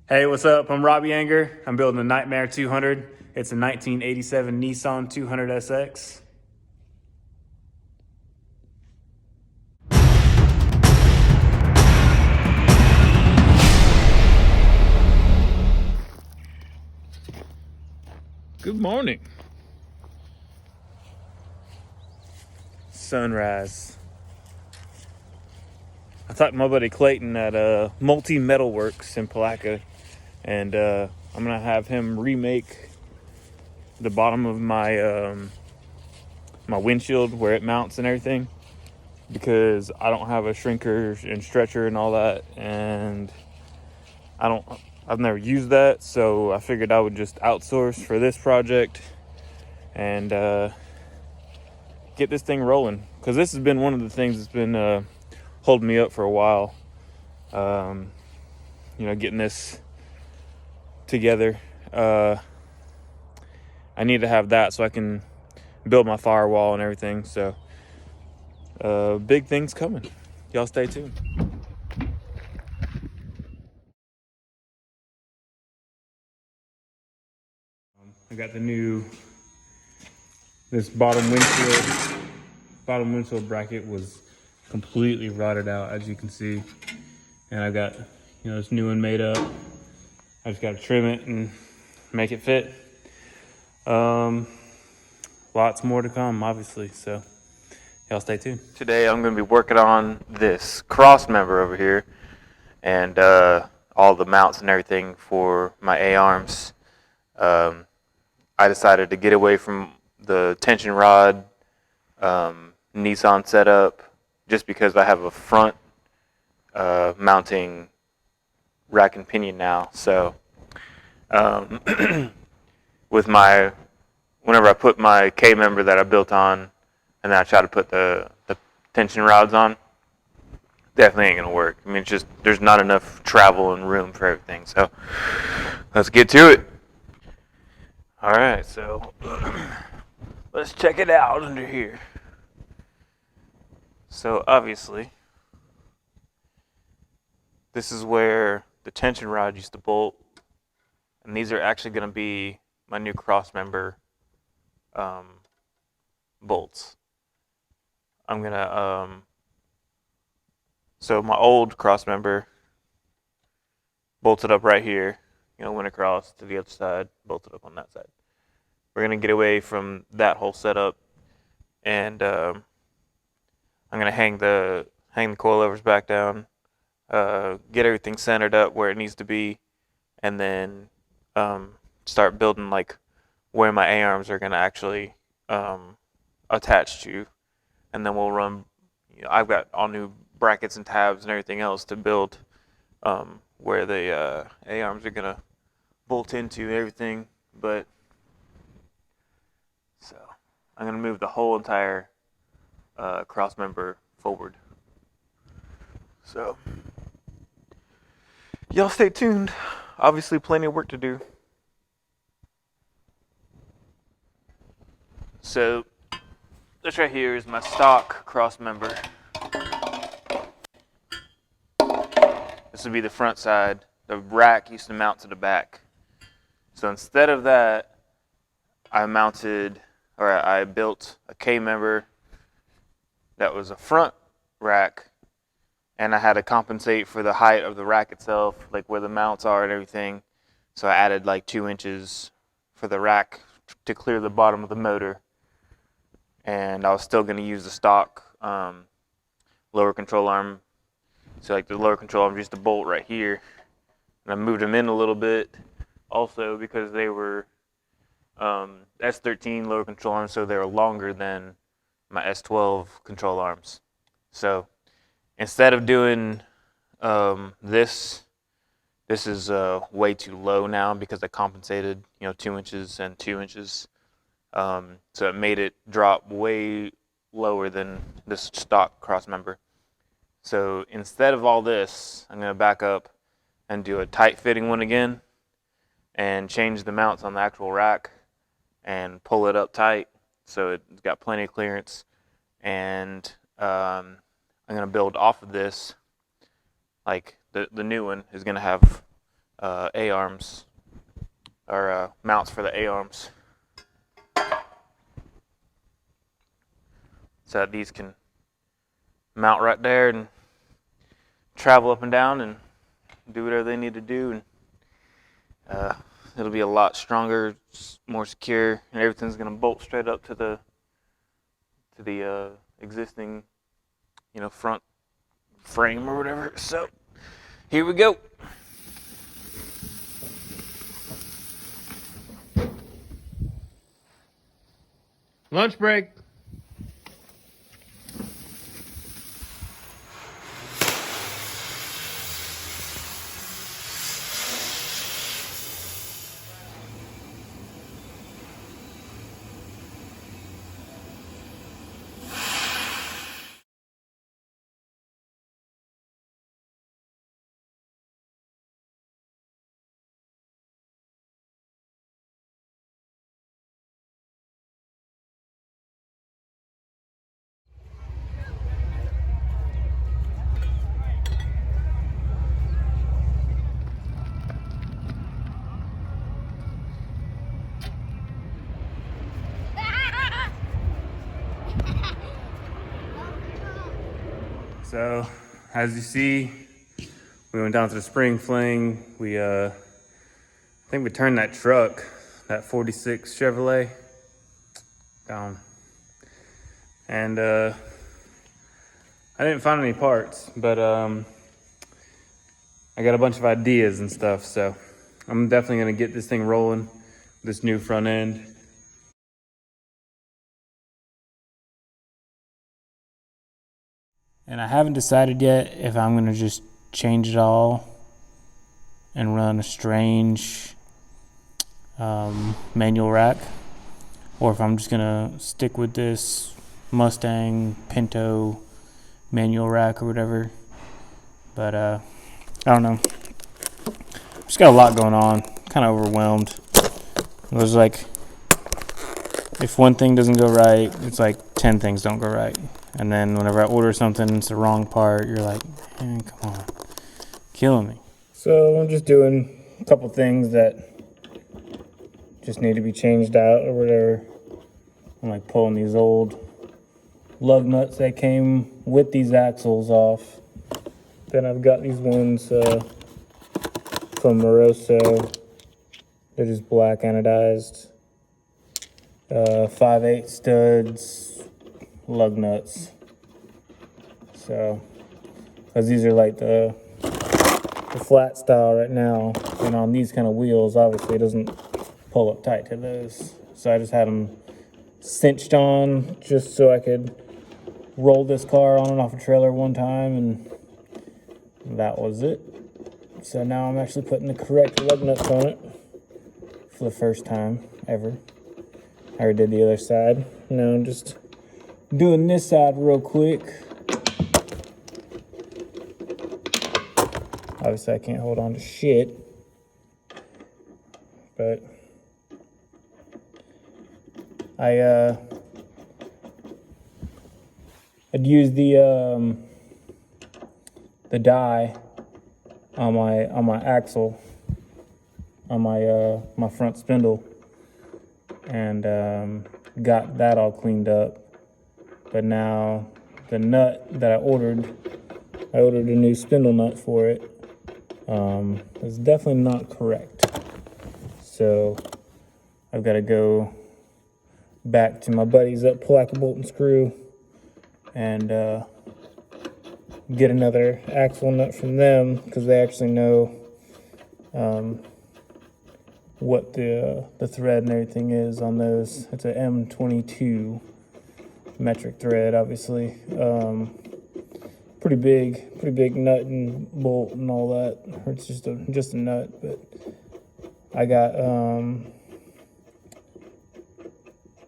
Hey, what's up? I'm Robbie Anger. I'm building a Nightmare 200. It's a 1987 Nissan 200 SX. Good morning. Sunrise. I talked to my buddy Clayton at Multi Metal Works in Palaca, and I'm gonna have him remake the bottom of my windshield where it mounts and everything, because I don't have a shrinker and stretcher and all that, and I've never used that, so I figured I would just outsource for this project and get this thing rolling, because this has been one of the things that's been holding me up for a while. Getting this together. I need to have that so I can build my firewall and everything. So big things coming. Y'all stay tuned. I got this bottom windshield bracket was completely rotted out, as you can see. And I got, this new one made up. I just got to trim it and make it fit. Lots more to come, obviously, so y'all stay tuned. Today I'm going to be working on this cross member over here and all the mounts and everything for my A-arms. I decided to get away from the tension rod Nissan setup just because I have a front mounting rack and pinion now. So whenever I put my K member that I built on, and then I try to put the tension rods on, definitely ain't gonna work. I mean, it's just there's not enough travel and room for everything. So let's get to it. All right, so let's check it out under here. So obviously, this is where the tension rod used to bolt, and these are actually going to be my new cross member bolts. I'm gonna so my old cross member bolted up right here, went across to the other side, bolted up on that side. We're gonna get away from that whole setup, and I'm gonna hang the coilovers back down, get everything centered up where it needs to be, and then start building like where my A-arms are gonna actually attach to, and then we'll run. I've got all new brackets and tabs and everything else to build where the A-arms are gonna bolt into everything. But so I'm gonna move the whole entire cross member forward. So y'all stay tuned. Obviously, plenty of work to do. So this right here is my stock cross member. This would be the front side. The rack used to mount to the back. So instead of that, I built a K member that was a front rack, and I had to compensate for the height of the rack itself, like where the mounts are and everything. So I added like 2 inches for the rack to clear the bottom of the motor. And I was still going to use the stock lower control arm. So like the lower control arm used to bolt right here, and I moved them in a little bit also because they were S13 lower control arms, so they were longer than my S12 control arms. So instead of doing this is way too low now because I compensated 2 inches and 2 inches, so it made it drop way lower than this stock cross member. So instead of all this, I'm going to back up and do a tight fitting one again and change the mounts on the actual rack and pull it up tight so it's got plenty of clearance. And I'm going to build off of this. Like the new one is going to have A-arms, or mounts for the A-arms, so that these can mount right there and travel up and down and do whatever they need to do. And it'll be a lot stronger, more secure, and everything's going to bolt straight up to the existing, front frame or whatever. So here we go. Lunch break. So, as you see, we went down to the spring fling. I think we turned that truck, that 46 Chevrolet, down. And I didn't find any parts, but I got a bunch of ideas and stuff. So I'm definitely gonna get this thing rolling, this new front end. And I haven't decided yet if I'm gonna just change it all and run a strange manual rack, or if I'm just gonna stick with this Mustang Pinto manual rack or whatever. But I don't know. Just got a lot going on. Kind of overwhelmed. It was like, if one thing doesn't go right, it's like 10 things don't go right. And then whenever I order something, it's the wrong part. You're like, man, come on, killing me. So I'm just doing a couple things that just need to be changed out or whatever. I'm like pulling these old lug nuts that came with these axles off. Then I've got these ones from Moroso. They're just black anodized. 5/8 studs, lug nuts. So, because these are like the flat style right now, and on these kind of wheels, obviously it doesn't pull up tight to those. So I just had them cinched on just so I could roll this car on and off a trailer one time, and that was it. So now I'm actually putting the correct lug nuts on it for the first time ever. I already did the other side. Now I'm just doing this side real quick. Obviously I can't hold on to shit, but I'd use the die on my axle on my front spindle, and got that all cleaned up. But now the nut that I ordered a new spindle nut for it. It's definitely not correct. So I've got to go back to my buddies at Black Bolt and Screw and get another axle nut from them, because they actually know what the thread and everything is on those. It's a M22 metric thread, obviously. Pretty big nut and bolt and all that. Or it's just a nut, but I got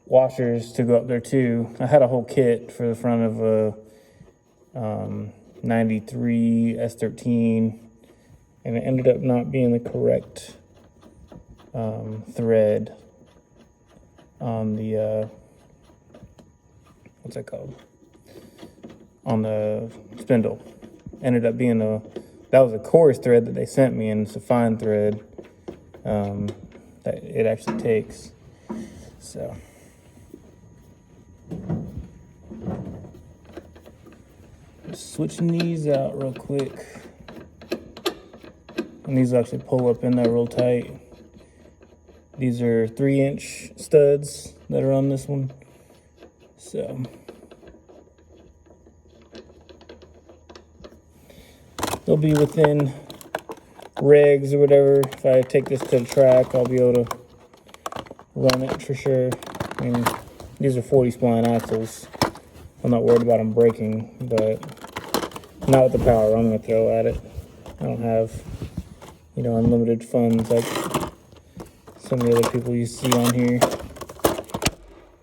washers to go up there too. I had a whole kit for the front of a 93 S13, and it ended up not being the correct thread on the what's that called? On the spindle. Ended up being the that was a coarse thread that they sent me, and it's a fine thread that it actually takes. So just switching these out real quick, and these actually pull up in there real tight. These are 3-inch studs that are on this one. So they'll be within regs or whatever. If I take this to the track, I'll be able to run it for sure. I mean, these are 40 spline axles. I'm not worried about them breaking, but not with the power I'm going to throw at it. I don't have, unlimited funds like some of the other people you see on here.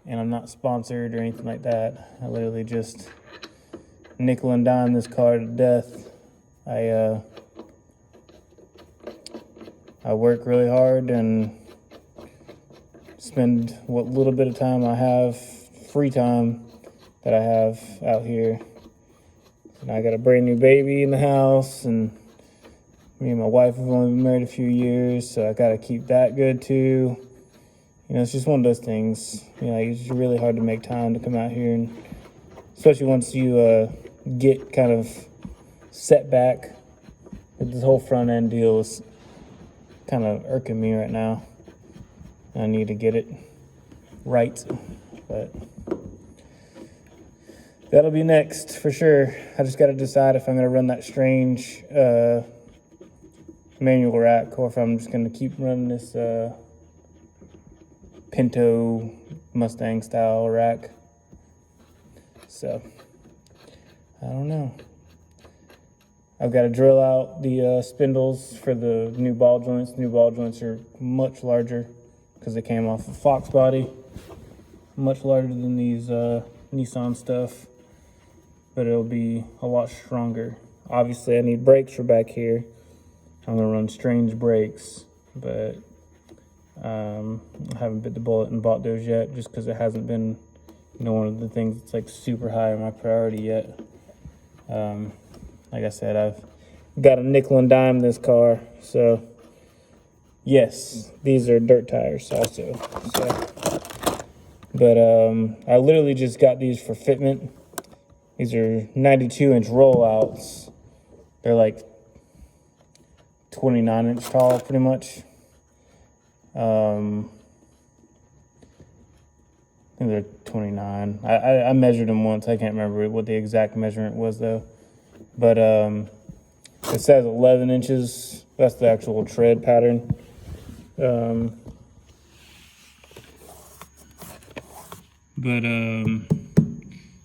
And I'm not sponsored or anything like that. I literally just nickel and dime this car to death. I work really hard and spend what little bit of time I have, free time that I have out here. And I got a brand new baby in the house, and me and my wife have only been married a few years, so I gotta keep that good too. It's just one of those things. It's really hard to make time to come out here, and especially once you get kind of set back. This whole front end deal is kind of irking me right now. I need to get it right, but that'll be next for sure. I just got to decide if I'm going to run that strange manual rack, or if I'm just going to keep running this Pinto Mustang style rack. So I don't know. I've got to drill out the spindles for the new ball joints. New ball joints are much larger because they came off a Fox body. Much larger than these Nissan stuff, but it'll be a lot stronger. Obviously, I need brakes for back here. I'm gonna run strange brakes, but I haven't bit the bullet and bought those yet, just because it hasn't been, one of the things that's like super high on my priority yet. Like I said, I've got a nickel and dime this car, so yes, these are dirt tires also. But I literally just got these for fitment. These are 92-inch rollouts. They're like 29-inch tall, pretty much. I think they're 29. I measured them once. I can't remember what the exact measurement was, though. But it says 11 inches. That's the actual tread pattern. But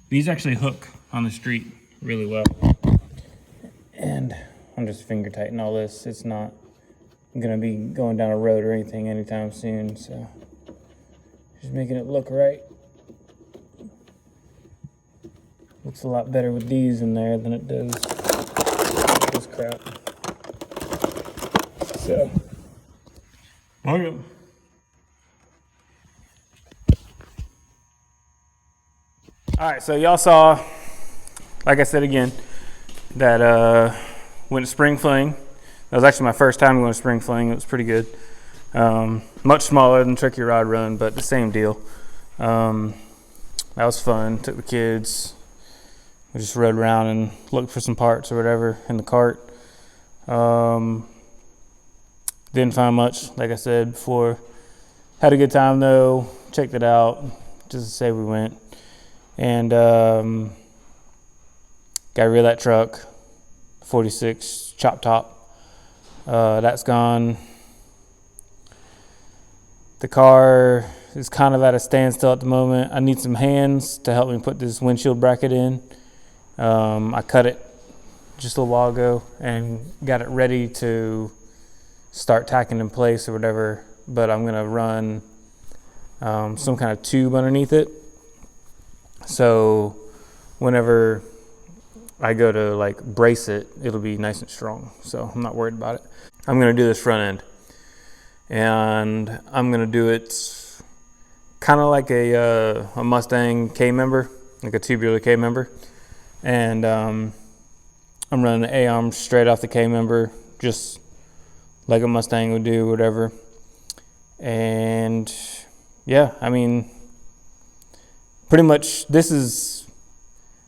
these actually hook on the street really well. And I'm just finger tightening all this. It's not gonna be going down a road or anything anytime soon, so just making it look right. Looks a lot better with these in there than it does this crap. So, okay. All right, so y'all saw, like I said again, that went to spring fling. That was actually my first time going to spring fling. It was pretty good. Much smaller than Turkey Rod Run, but the same deal. That was fun. Took the kids. We just rode around and looked for some parts or whatever in the cart. Didn't find much, like I said before. Had a good time though. Checked it out, just to say we went. And got rid of that truck, 46 chop top. That's gone. The car is kind of at a standstill at the moment. I need some hands to help me put this windshield bracket in. I cut it just a little while ago and got it ready to start tacking in place or whatever, but I'm gonna run some kind of tube underneath it. So whenever I go to like brace it, it'll be nice and strong. So I'm not worried about it. I'm gonna do this front end, and I'm gonna do it kind of like a Mustang K member, like a tubular K member. And I'm running the A-arm straight off the K-member, just like a Mustang would do, whatever. And yeah, I mean, pretty much this is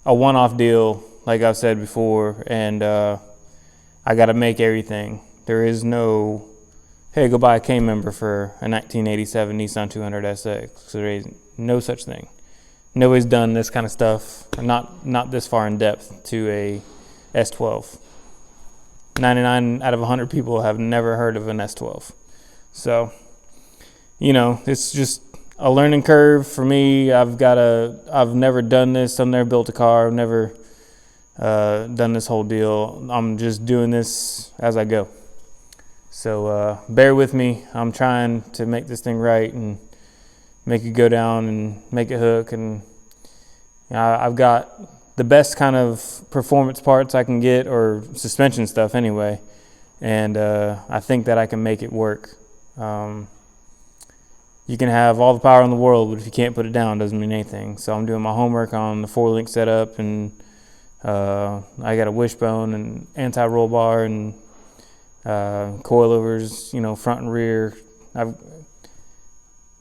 a one-off deal, like I've said before, and I got to make everything. There is no, hey, go buy a K-member for a 1987 Nissan 200 SX. So there is no such thing. Nobody's done this kind of stuff, not this far in depth to a S12. 99 out of 100 people have never heard of an S12. So, you know, it's just a learning curve for me. I've never done this. I've never built a car. I've never done this whole deal. I'm just doing this as I go. So bear with me. I'm trying to make this thing right and make it go down and make it hook. And I've got the best kind of performance parts I can get, or suspension stuff anyway. And I think that I can make it work. You can have all the power in the world, but if you can't put it down, it doesn't mean anything. So I'm doing my homework on the 4-link setup, and I got a wishbone and anti-roll bar and coilovers, you know, front and rear. I'm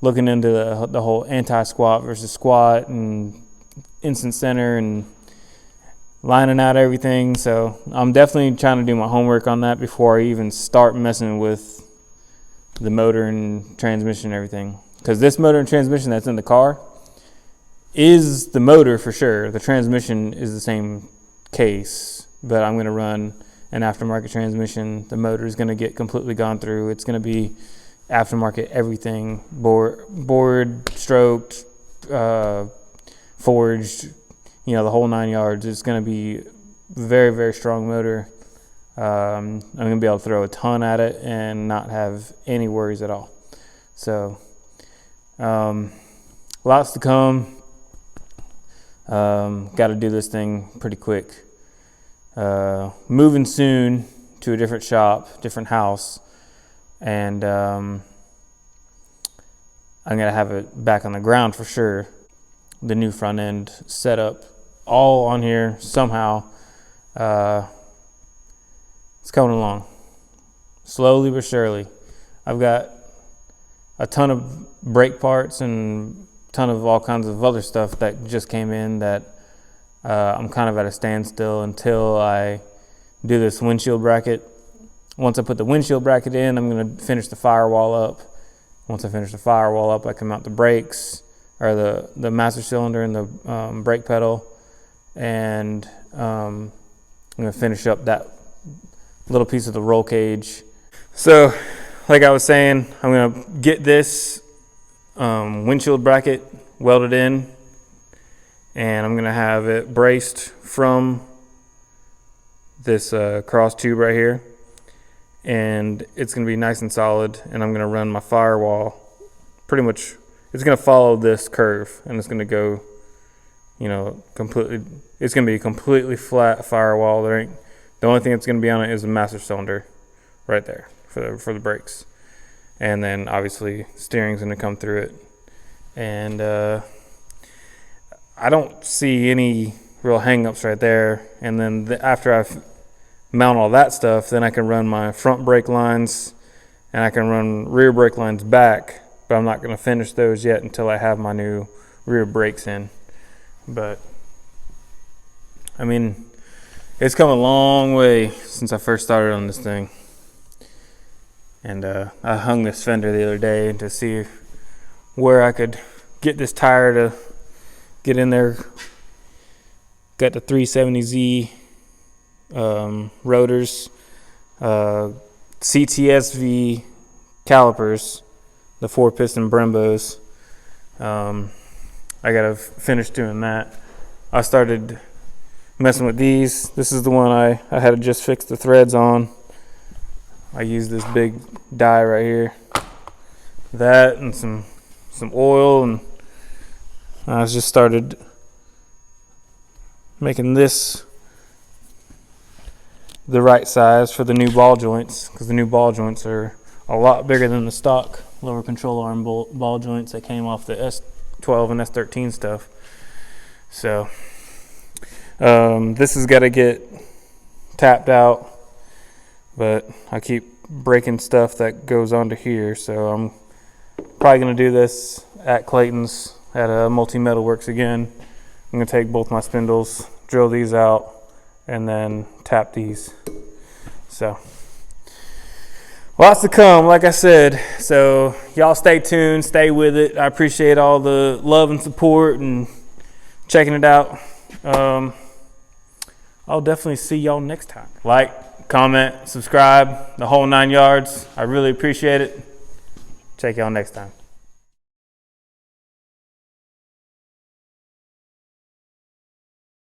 looking into the whole anti-squat versus squat and instant center and lining out everything. So I'm definitely trying to do my homework on that before I even start messing with the motor and transmission and everything. Because this motor and transmission that's in the car is the motor for sure. The transmission is the same case, but I'm going to run an aftermarket transmission. The motor is going to get completely gone through. It's going to be aftermarket everything, bored, stroked, forged, you know, the whole 9 yards. It's going to be very, very strong motor. I'm going to be able to throw a ton at it and not have any worries at all. So lots to come. Got to do this thing pretty quick. Moving soon to a different shop, different house, and I'm going to have it back on the ground for sure. The new front end setup all on here somehow. It's coming along slowly but surely. I've got a ton of brake parts and a ton of all kinds of other stuff that just came in that I'm kind of at a standstill until I do this windshield bracket. Once I put the windshield bracket in, I'm going to finish the firewall up. Once I finish the firewall up, I can mount the brakes, or the master cylinder and the brake pedal, and I'm going to finish up that little piece of the roll cage. So like I was saying, I'm going to get this windshield bracket welded in, and I'm going to have it braced from this cross tube right here, and it's going to be nice and solid. And I'm going to run my firewall pretty much, it's going to follow this curve, and it's going to go, you know, completely, it's going to be a completely flat firewall. The only thing that's going to be on it is the master cylinder right there for the brakes. And then obviously steering's going to come through it. And I don't see any real hang-ups right there. And then after I mount all that stuff, then I can run my front brake lines and I can run rear brake lines back. But I'm not going to finish those yet until I have my new rear brakes in. But I mean, it's come a long way since I first started on this thing. And I hung this fender the other day to see where I could get this tire to get in there. Got the 370Z rotors, CTSV calipers, the 4-piston Brembos. I gotta finish doing that. I started messing with these. This is the one I had to just fix the threads on. I used this big die right here, that and some oil, and I just started making this the right size for the new ball joints, because the new ball joints are a lot bigger than the stock lower control arm ball joints that came off the S12 and S13 stuff. So this has got to get tapped out, but I keep breaking stuff that goes onto here, so I'm probably gonna do this at Clayton's at Multi Metal Works again. I'm gonna take both my spindles, drill these out, and then tap these. So lots to come, like I said. So y'all stay tuned, stay with it. I appreciate all the love and support and checking it out. I'll definitely see y'all next time. Like, comment, subscribe, the whole 9 yards. I really appreciate it. Check y'all next time.